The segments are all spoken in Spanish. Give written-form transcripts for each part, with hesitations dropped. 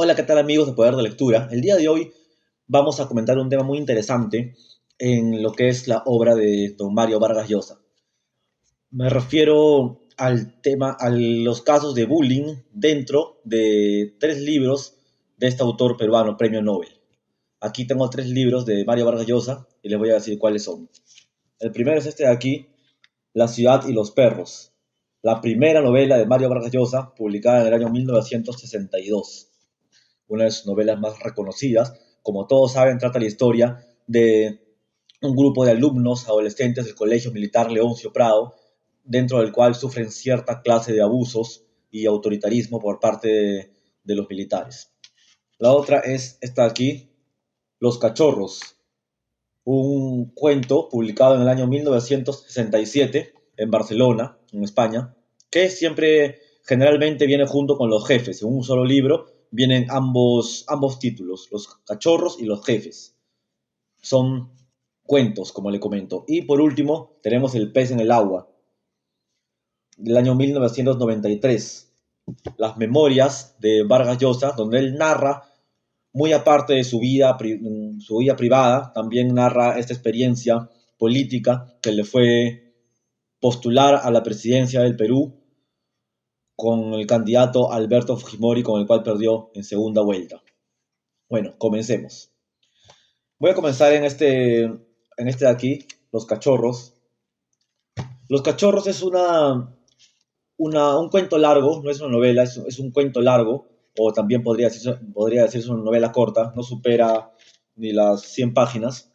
Hola, ¿qué tal amigos de Poder de Lectura? El día de hoy vamos a comentar un tema muy interesante en lo que es la obra de don Mario Vargas Llosa. Me refiero al tema, a los casos de bullying dentro de tres libros de este autor peruano, Premio Nobel. Aquí tengo tres libros de Mario Vargas Llosa y les voy a decir cuáles son. El primero es este de aquí, La ciudad y los perros, la primera novela de Mario Vargas Llosa, publicada en el año 1962, una de sus novelas más reconocidas. Como todos saben, trata la historia de un grupo de alumnos adolescentes del Colegio Militar Leoncio Prado, dentro del cual sufren cierta clase de abusos y autoritarismo por parte de los militares. La otra es esta aquí, Los Cachorros, un cuento publicado en el año 1967 en Barcelona, en España, que siempre generalmente viene junto con Los Jefes. En un solo libro vienen ambos títulos, Los Cachorros y Los Jefes. Son cuentos, como le comento. Y por último, tenemos El pez en el agua, del año 1993. Las memorias de Vargas Llosa, donde él narra, muy aparte de su vida privada, también narra esta experiencia política que le fue postular a la presidencia del Perú con el candidato Alberto Fujimori, con el cual perdió en segunda vuelta. Bueno, comencemos. Voy a comenzar en este de aquí, Los Cachorros. Los Cachorros es un cuento largo, no es una novela, es un cuento largo, o también podría decirse una novela corta, no supera ni las 100 páginas.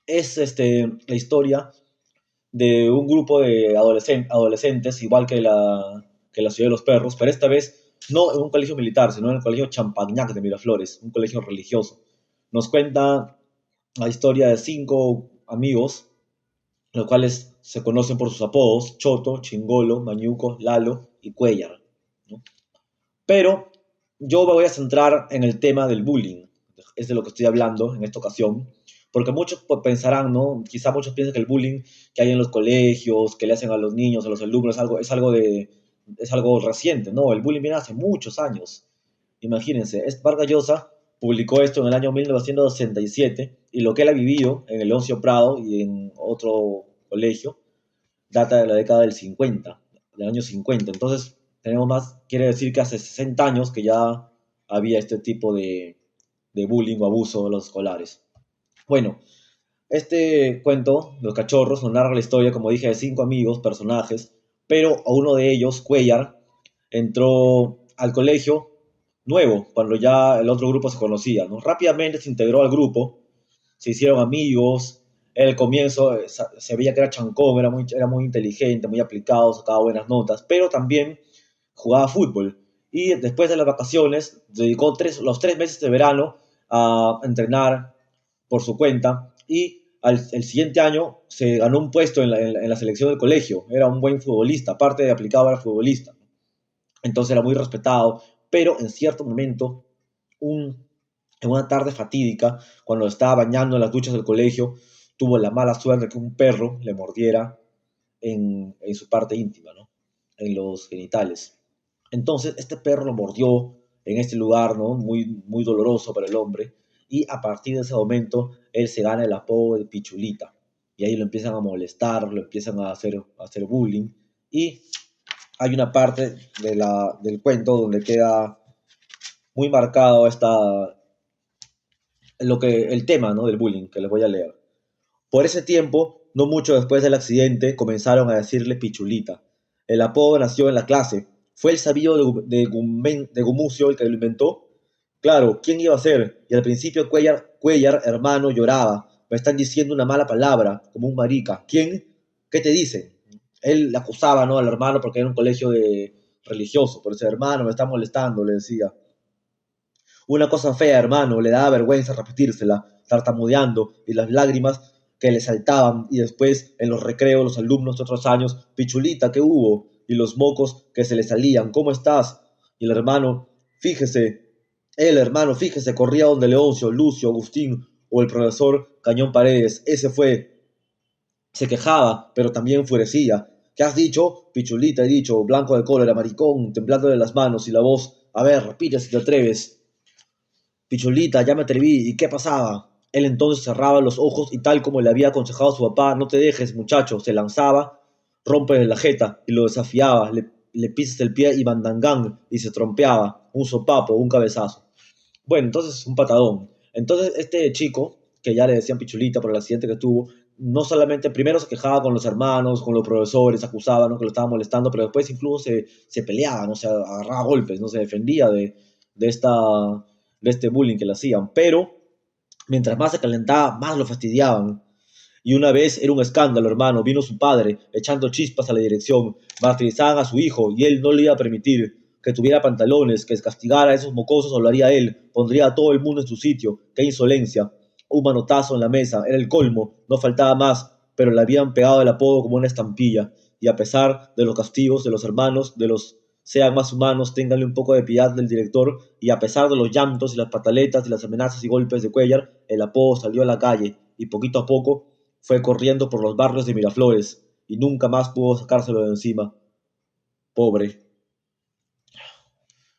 Es la historia de un grupo de adolescentes, igual que la Ciudad de los Perros, pero esta vez no en un colegio militar, sino en el colegio Champagnat de Miraflores, un colegio religioso. Nos cuenta la historia de 5 amigos, los cuales se conocen por sus apodos: Choto, Chingolo, Mañuco, Lalo y Cuellar, ¿no? Pero yo me voy a centrar en el tema del bullying, es de lo que estoy hablando en esta ocasión, porque muchos pensarán, ¿no? Quizá muchos piensan que el bullying que hay en los colegios, que le hacen a los niños, a los alumnos, es algo reciente, ¿no? El bullying viene hace muchos años. Imagínense, Vargas Llosa publicó esto en el año 1967 y lo que él ha vivido en el Leoncio Prado y en otro colegio data de la década del año 50. Entonces, tenemos más, quiere decir que hace 60 años que ya había este tipo de bullying o abuso de los escolares. Bueno, este cuento, Los Cachorros, nos narra la historia, como dije, de 5 amigos, personajes, pero a uno de ellos, Cuellar, entró al colegio nuevo, cuando ya el otro grupo se conocía, ¿no? Rápidamente se integró al grupo, se hicieron amigos. En el comienzo se veía que era chancón, era muy inteligente, muy aplicado, sacaba buenas notas, pero también jugaba fútbol. Y después de las vacaciones, dedicó los 3 meses de verano a entrenar por su cuenta y el siguiente año se ganó un puesto en la selección del colegio. Era un buen futbolista, aparte de aplicado, era futbolista. Entonces era muy respetado, pero en cierto momento, en una tarde fatídica, cuando estaba bañando en las duchas del colegio, tuvo la mala suerte que un perro le mordiera en su parte íntima, ¿no? En los genitales. Entonces, este perro lo mordió en este lugar, ¿no? Muy, muy doloroso para el hombre. Y a partir de ese momento, él se gana el apodo de Pichulita. Y ahí lo empiezan a molestar, lo empiezan a hacer bullying. Y hay una parte del cuento donde queda muy marcado el tema, ¿no? Del bullying, que les voy a leer. Por ese tiempo, no mucho después del accidente, comenzaron a decirle Pichulita. El apodo nació en la clase. ¿Fue el sabio de Gumucio el que lo inventó? Claro, ¿quién iba a ser? Y al principio Cuellar, hermano, lloraba. Me están diciendo una mala palabra, como un marica. ¿Quién? ¿Qué te dicen? Él le acusaba, ¿no?, al hermano, porque era un colegio religioso. Por ese hermano me está molestando, le decía. Una cosa fea, hermano, le daba vergüenza repetírsela, tartamudeando, y las lágrimas que le saltaban, y después, en los recreos, los alumnos de otros años: Pichulita, ¿qué hubo? Y los mocos que se le salían: ¿cómo estás? Y el hermano, fíjese, corría donde Leoncio, Lucio, Agustín o el profesor Cañón Paredes. Ese fue. Se quejaba, pero también enfurecía. ¿Qué has dicho? Pichulita, he dicho, blanco de cólera, maricón, temblando de las manos y la voz. A ver, repite si te atreves. Picholita, ya me atreví, ¿y qué pasaba? Él entonces cerraba los ojos y tal como le había aconsejado a su papá, no te dejes, muchacho, se lanzaba, rompe la jeta y lo desafiaba, le pisas el pie y mandangán y se trompeaba, un sopapo, un cabezazo. Bueno, entonces un patadón. Entonces este chico, que ya le decían Pichulita por el accidente que tuvo, no solamente primero se quejaba con los hermanos, con los profesores, acusaba, ¿no?, que lo estaban molestando, pero después incluso se peleaba, ¿no? Se agarraba a golpes, no se defendía de, esta, de este bullying que le hacían. Pero mientras más se calentaba, más lo fastidiaban. Y una vez era un escándalo, hermano. Vino su padre echando chispas a la dirección. Martirizaban a su hijo y él no le iba a permitir que tuviera pantalones, que castigara a esos mocosos o lo haría él. Pondría a todo el mundo en su sitio. ¡Qué insolencia! Un manotazo en la mesa. Era el colmo. No faltaba más. Pero le habían pegado el apodo como una estampilla. Y a pesar de los castigos de los hermanos, de los sean más humanos, ténganle un poco de piedad del director, y a pesar de los llantos y las pataletas y las amenazas y golpes de Cuellar, el apodo salió a la calle y poquito a poco fue corriendo por los barrios de Miraflores y nunca más pudo sacárselo de encima. Pobre.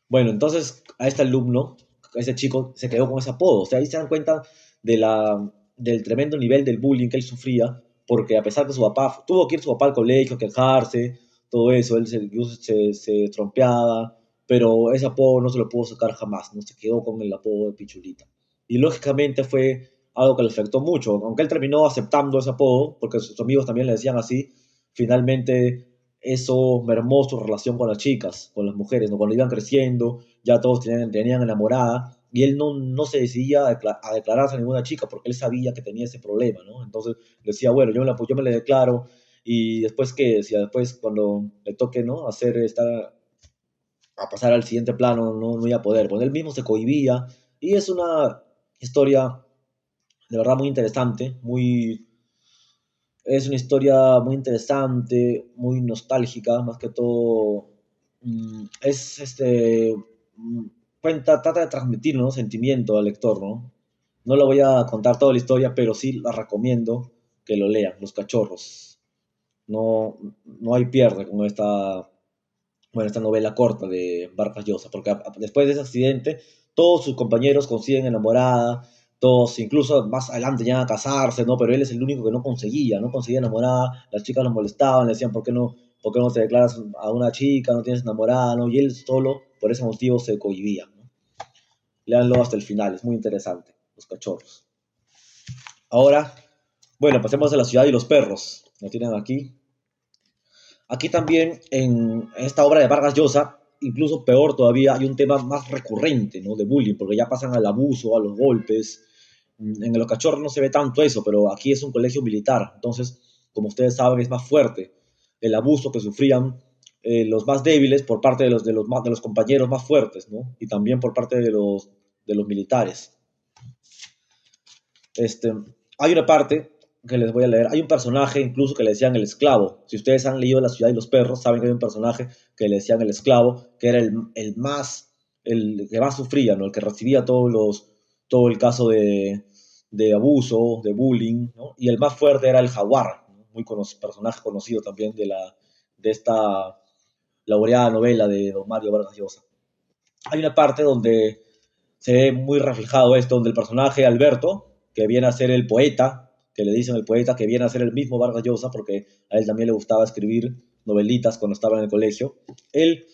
Bueno, entonces a este alumno, a ese chico, se quedó con ese apodo. O sea, ahí se dan cuenta del tremendo nivel del bullying que él sufría, porque a pesar de su papá, tuvo que ir su papá al colegio, quejarse, todo eso, él se trompeaba, pero ese apodo no se lo pudo sacar jamás, no se quedó con el apodo de Pichulita. Y lógicamente fue algo que le afectó mucho, aunque él terminó aceptando ese apodo, porque sus amigos también le decían así, finalmente eso mermó su relación con las chicas, con las mujeres, ¿no? Cuando iban creciendo, ya todos tenían enamorada, y él no se decidía a declararse a ninguna chica, porque él sabía que tenía ese problema, ¿no? Entonces decía, bueno, yo me le declaro, y después qué decía, después cuando le toque, ¿no?, a pasar al siguiente plano, no iba a poder, pues él mismo se cohibía, y es una historia de verdad muy interesante, es una historia muy interesante, muy nostálgica, más que todo. Es mm, trata de transmitir, ¿no?, sentimiento al lector, ¿no? No le voy a contar toda la historia, pero sí la recomiendo que lo lean, Los Cachorros. No, no hay pierde con esta novela corta de Vargas Llosa, porque después de ese accidente, todos sus compañeros consiguen enamorada, todos, incluso más adelante llegan a casarse, ¿no? Pero él es el único que no conseguía enamorada, las chicas lo molestaban, le decían, ¿por qué no te declaras a una chica, no tienes enamorada, ¿no? Y él solo, por ese motivo, se cohibía, ¿no? Leanlo hasta el final, es muy interesante, Los Cachorros. Ahora, bueno, pasemos a La Ciudad y los Perros, lo tienen aquí. Aquí también, en esta obra de Vargas Llosa, incluso peor todavía, hay un tema más recurrente, ¿no?, de bullying, porque ya pasan al abuso, a los golpes. En Los Cachorros no se ve tanto eso, pero aquí es un colegio militar, entonces, como ustedes saben, es más fuerte el abuso que sufrían los más débiles por parte de los compañeros más fuertes, ¿no? Y también por parte de los militares. Este, hay una parte que les voy a leer. Hay un personaje incluso que le decían el esclavo. Si ustedes han leído La Ciudad y los Perros, saben que hay un personaje que le decían el esclavo, que era el que más sufría, ¿no? El que recibía todo el caso de abuso, de bullying, ¿no? Y el más fuerte era el jaguar, ¿no? Personaje conocido también de esta laureada novela de don Mario Vargas Llosa. Hay una parte donde se ve muy reflejado esto, donde el personaje Alberto, que viene a ser el poeta, que le dicen el poeta, que viene a ser el mismo Vargas Llosa, porque a él también le gustaba escribir novelitas cuando estaba en el colegio, él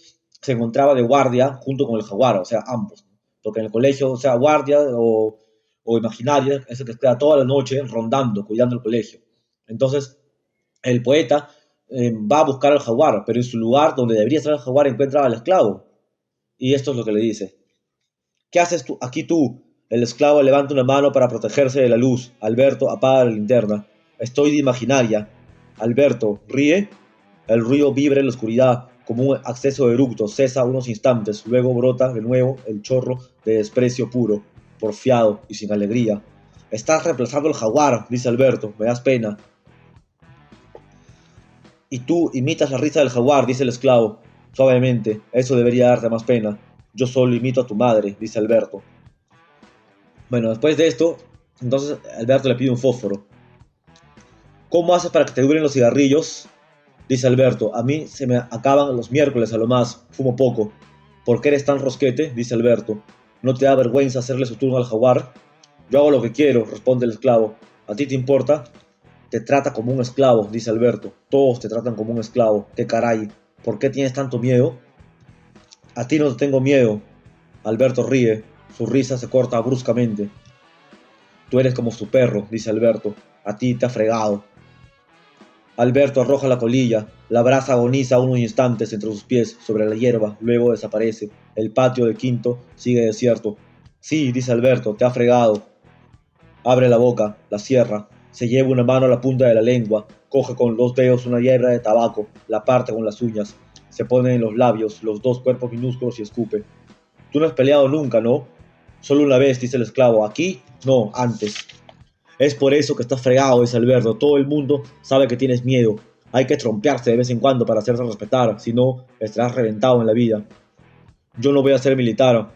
se encontraba de guardia junto con el jaguar, o sea, ambos, porque en el colegio, o sea, guardia o imaginaria, es el que queda toda la noche rondando, cuidando el colegio. Entonces, el poeta va a buscar al jaguar, pero en su lugar, donde debería estar el jaguar, encuentra al esclavo. Y esto es lo que le dice: ¿qué haces tú aquí tú? El esclavo levanta una mano para protegerse de la luz. Alberto apaga la linterna. Estoy de imaginaria. Alberto ríe. El ruido vibra en la oscuridad como un acceso de eructo. Cesa unos instantes. Luego brota de nuevo el chorro de desprecio puro, porfiado y sin alegría. Estás reemplazando al jaguar, dice Alberto. Me das pena. Y tú imitas la risa del jaguar, dice el esclavo. Suavemente. Eso debería darte más pena. Yo solo imito a tu madre, dice Alberto. Bueno, después de esto, entonces Alberto le pide un fósforo. ¿Cómo haces para que te duren los cigarrillos? Dice Alberto. A mí se me acaban los miércoles a lo más, fumo poco. ¿Por qué eres tan rosquete? Dice Alberto. ¿No te da vergüenza hacerle su turno al jaguar? Yo hago lo que quiero, responde el esclavo. ¿A ti te importa? Te trata como un esclavo, dice Alberto. Todos te tratan como un esclavo. ¿Qué caray? ¿Por qué tienes tanto miedo? A ti no te tengo miedo. Alberto ríe. Su risa se corta bruscamente. Tú eres como su perro, dice Alberto. A ti te ha fregado. Alberto arroja la colilla. La brasa agoniza unos instantes entre sus pies sobre la hierba, luego desaparece. El patio de quinto sigue desierto. Sí, dice Alberto, te ha fregado. Abre la boca, la cierra, se lleva una mano a la punta de la lengua, coge con los dedos una hierba de tabaco, la parte con las uñas, se pone en los labios los dos cuerpos minúsculos y escupe. Tú no has peleado nunca, ¿no? Solo una vez, dice el esclavo. ¿Aquí? No, antes. Es por eso que estás fregado, dice Alberto. Todo el mundo sabe que tienes miedo. Hay que trompearse de vez en cuando para hacerse respetar, si no, estarás reventado en la vida. Yo no voy a ser militar.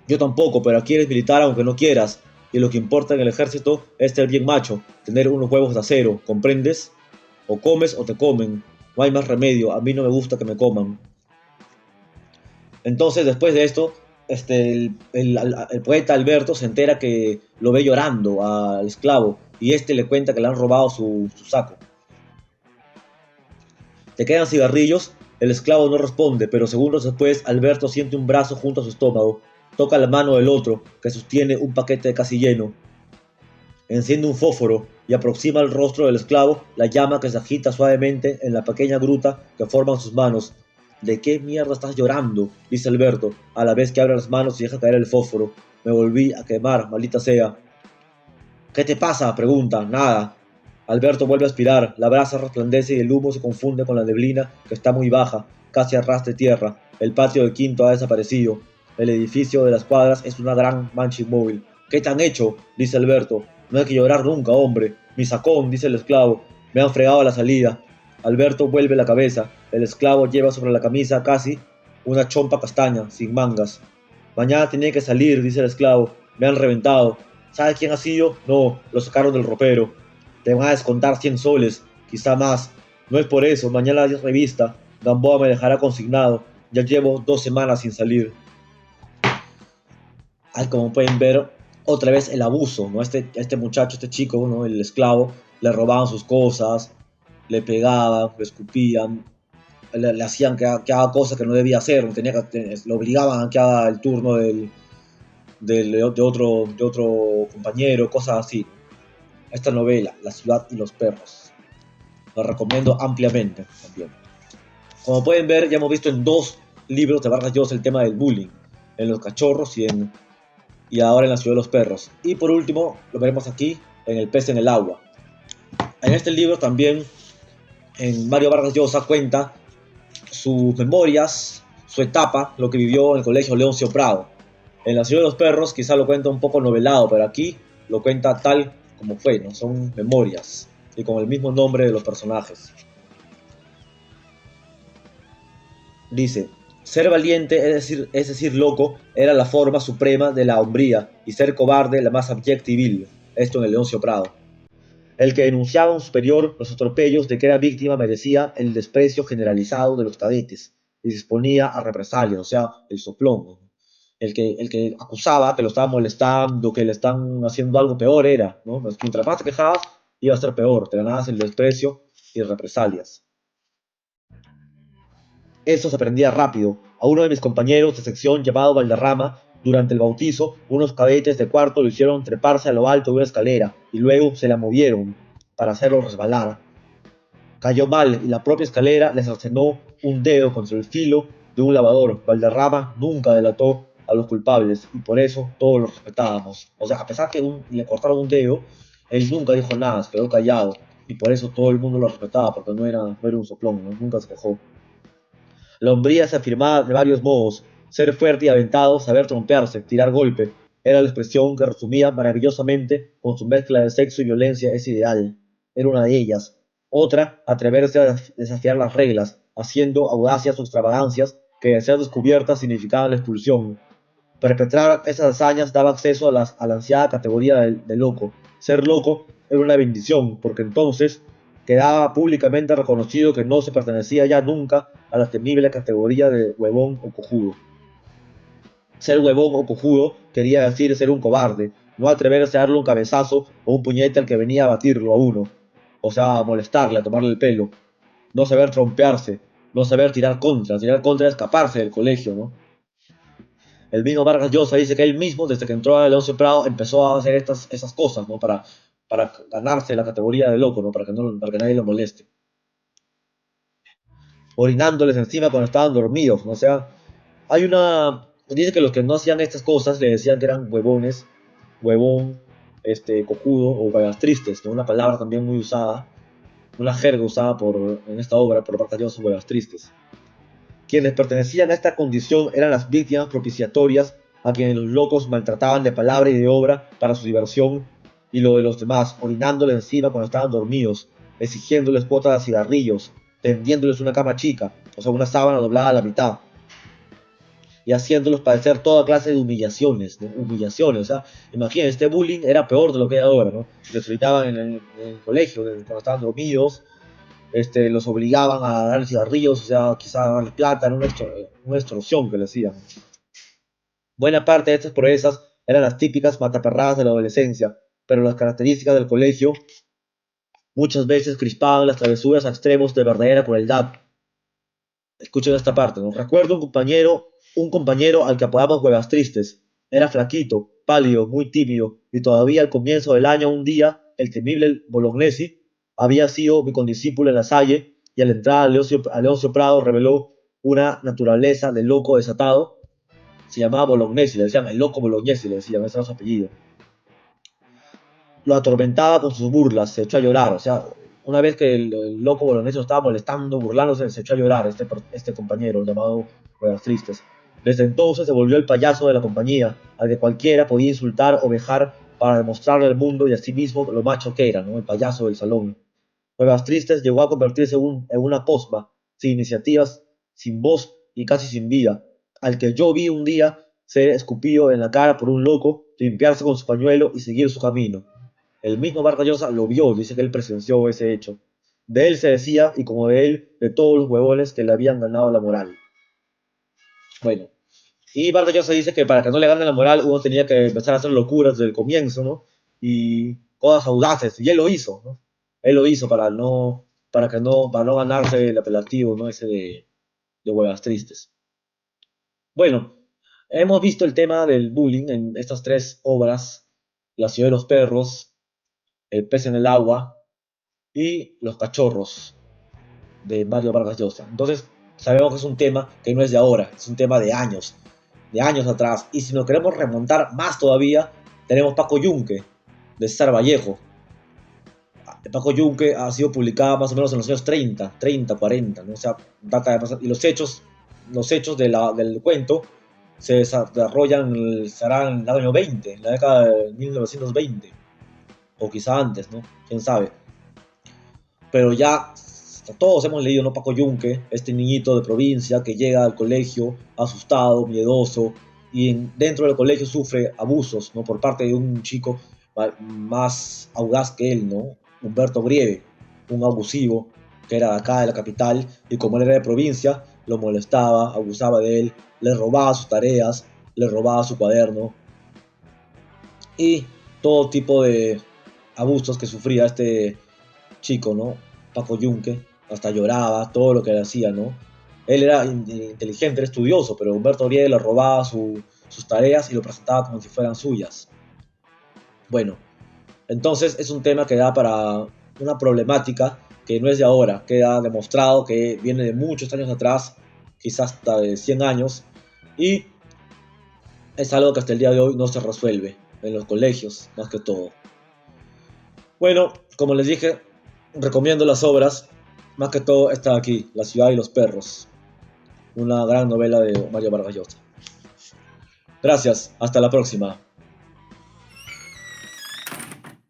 Yo tampoco, pero aquí eres militar aunque no quieras. Y lo que importa en el ejército es ser bien macho, tener unos huevos de acero, ¿comprendes? O comes o te comen. No hay más remedio, a mí no me gusta que me coman. Entonces, después de esto, el poeta Alberto se entera que lo ve llorando al esclavo y este le cuenta que le han robado su saco. ¿Te quedan cigarrillos? El esclavo no responde, pero segundos después Alberto siente un brazo junto a su estómago, toca la mano del otro, que sostiene un paquete casi lleno. Enciende un fósforo y aproxima al rostro del esclavo la llama que se agita suavemente en la pequeña gruta que forman sus manos. ¿De qué mierda estás llorando? Dice Alberto, a la vez que abre las manos y deja caer el fósforo. Me volví a quemar, maldita sea. ¿Qué te pasa? Pregunta. Nada. Alberto vuelve a aspirar, la brasa resplandece y el humo se confunde con la neblina que está muy baja, casi a ras de tierra. El patio del quinto ha desaparecido. El edificio de las cuadras es una gran mancha inmóvil. ¿Qué te han hecho? Dice Alberto. No hay que llorar nunca, hombre. Mi sacón, dice el esclavo. Me han fregado a la salida. Alberto vuelve la cabeza. El esclavo lleva sobre la camisa casi una chompa castaña, sin mangas. Mañana tenía que salir, dice el esclavo. Me han reventado. ¿Sabes quién ha sido? No, lo sacaron del ropero. Te van a descontar 100 soles, quizá más. No es por eso, mañana hay revista. Gamboa me dejará consignado. Ya llevo 2 semanas sin salir. Ay, como pueden ver, otra vez el abuso, ¿no? Este muchacho, este chico, ¿no? El esclavo, le robaban sus cosas, le pegaban, le escupían, le hacían que haga cosas que no debía hacer, lo obligaban a que haga el turno de otro compañero, cosas así. Esta novela, La ciudad y los perros, la recomiendo ampliamente también. Como pueden ver, ya hemos visto en 2 libros de Vargas Llosa el tema del bullying, en Los cachorros y ahora en La ciudad de los perros. Y por último, lo veremos aquí, en El pez en el agua. En este libro también, en Mario Vargas Llosa cuenta sus memorias, su etapa, lo que vivió en el colegio Leoncio Prado. En La ciudad de los perros quizá lo cuenta un poco novelado, pero aquí lo cuenta tal como fue, ¿no? Son memorias y con el mismo nombre de los personajes. Dice, ser valiente, es decir, loco, era la forma suprema de la hombría, y ser cobarde la más abyecta y vil. Esto en el Leoncio Prado. El que denunciaba a un superior los atropellos de que era víctima merecía el desprecio generalizado de los cadetes y se disponía a represalias, o sea, el soplón. El que acusaba que lo estaba molestando, que le están haciendo algo peor era, ¿no? Mientras más te quejabas, iba a ser peor, te ganabas el desprecio y represalias. Eso se aprendía rápido. A uno de mis compañeros de sección llamado Valderrama, durante el bautizo, unos cadetes de cuarto lo hicieron treparse a lo alto de una escalera y luego se la movieron para hacerlo resbalar. Cayó mal y la propia escalera le cercenó un dedo contra el filo de un lavador. Valderrama nunca delató a los culpables y por eso todos lo respetábamos. O sea, a pesar que le cortaron un dedo, él nunca dijo nada, se quedó callado y por eso todo el mundo lo respetaba porque no era un soplón, ¿no? Nunca se quejó. La hombría se afirmaba de varios modos: ser fuerte y aventado, saber trompearse, tirar golpe. Era la expresión que resumía maravillosamente con su mezcla de sexo y violencia ese ideal. Era una de ellas. Otra, atreverse a desafiar las reglas, haciendo audacias o extravagancias que de ser descubiertas significaban la expulsión. Perpetrar esas hazañas daba acceso a la ansiada categoría de loco. Ser loco era una bendición, porque entonces quedaba públicamente reconocido que no se pertenecía ya nunca a la temible categoría de huevón o cojudo. Ser huevón o cojudo quería decir ser un cobarde, no atreverse a darle un cabezazo o un puñete al que venía a batirlo a uno, o sea, a molestarle, a tomarle el pelo, no saber trompearse, no saber tirar contra, escaparse del colegio, ¿no? El mismo Vargas Llosa dice que él mismo, desde que entró a Leoncio Prado, empezó a hacer esas cosas, ¿no? Para ganarse la categoría de loco, ¿no? Para que nadie lo moleste. Orinándoles encima cuando estaban dormidos, ¿no? O sea, hay una... Dice que los que no hacían estas cosas le decían que eran huevones, huevón, cojudo o vagas tristes, ¿no? Una palabra también muy usada, una jerga usada en esta obra por Vargas Llosa, huevas tristes. Quienes pertenecían a esta condición eran las víctimas propiciatorias a quienes los locos maltrataban de palabra y de obra para su diversión, y lo de los demás, orinándoles encima cuando estaban dormidos, exigiéndoles cuotas de cigarrillos, tendiéndoles una cama chica, o sea, una sábana doblada a la mitad, y haciéndolos padecer toda clase de humillaciones, ¿no? Humillaciones, o sea, imagínense, este bullying era peor de lo que hay ahora, ¿no? Les gritaban en el colegio cuando estaban dormidos, los obligaban a dar cigarrillos, o sea, quizá a darle plata, en una extorsión que le hacían. Buena parte de estas proezas eran las típicas mataperradas de la adolescencia, pero las características del colegio muchas veces crispaban las travesuras a extremos de verdadera crueldad. Escuchen esta parte, ¿no? Recuerdo un compañero al que apodamos Huevas Tristes. Era flaquito, pálido, muy tímido, y todavía al comienzo del año, un día, el temible Bolognesi había sido mi condiscípulo en la Salle, y al entrar a Leoncio Prado reveló una naturaleza de loco desatado. Se llamaba Bolognesi, le decían el loco Bolognesi, le decían, ese era su apellido. Lo atormentaba con sus burlas, se echó a llorar, o sea, una vez que el loco Bolognesi lo estaba molestando, burlándose, se echó a llorar este compañero llamado Ruedas Tristes. Desde entonces se volvió el payaso de la compañía, al que cualquiera podía insultar o vejar para demostrarle al mundo y a sí mismo lo macho que era, ¿no? El payaso del salón. Ruedas Tristes llegó a convertirse en una posma, sin iniciativas, sin voz y casi sin vida, al que yo vi un día ser escupido en la cara por un loco, limpiarse con su pañuelo y seguir su camino. El mismo Vargas Llosa lo vio, dice que él presenció ese hecho. De él se decía, y como de él, de todos los huevones que le habían ganado la moral. Bueno, y Vargas Llosa dice que para que no le gane la moral, uno tenía que empezar a hacer locuras desde el comienzo, ¿no? Y cosas audaces, y él lo hizo, ¿no? Él lo hizo para no ganarse el apelativo, ¿no? Ese de huevas tristes. Bueno, hemos visto el tema del bullying en estas tres obras, La ciudad de los perros, El pez en el agua y Los cachorros, de Mario Vargas Llosa. Entonces, sabemos que es un tema que no es de ahora, es un tema de años atrás. Y si nos queremos remontar más todavía, tenemos Paco Yunque, de César Vallejo. Paco Yunque ha sido publicada más o menos en los años 40, ¿no? O sea, data de, y los hechos del cuento se desarrollan, serán en el año 20, en la década de 1920, o quizá antes, ¿no? Quién sabe. Pero ya todos hemos leído, ¿no? Paco Yunque, este niñito de provincia que llega al colegio asustado, miedoso, y dentro del colegio sufre abusos, ¿no? Por parte de un chico más audaz que él, ¿no? Humberto Grieve, un abusivo que era de acá de la capital, y como él era de provincia, lo molestaba, abusaba de él, le robaba sus tareas, le robaba su cuaderno, y todo tipo de abusos que sufría este chico, ¿no? Paco Yunque, hasta lloraba, todo lo que le hacía, ¿no? Él era inteligente, era estudioso, pero Humberto Grieve le robaba sus tareas y lo presentaba como si fueran suyas. Bueno, entonces es un tema que da para una problemática que no es de ahora, queda demostrado que viene de muchos años atrás, quizás hasta de 100 años, y es algo que hasta el día de hoy no se resuelve en los colegios, más que todo. Bueno, como les dije, recomiendo las obras, más que todo esta de aquí, La ciudad y los perros, una gran novela de Mario Vargas Llosa. Gracias, hasta la próxima.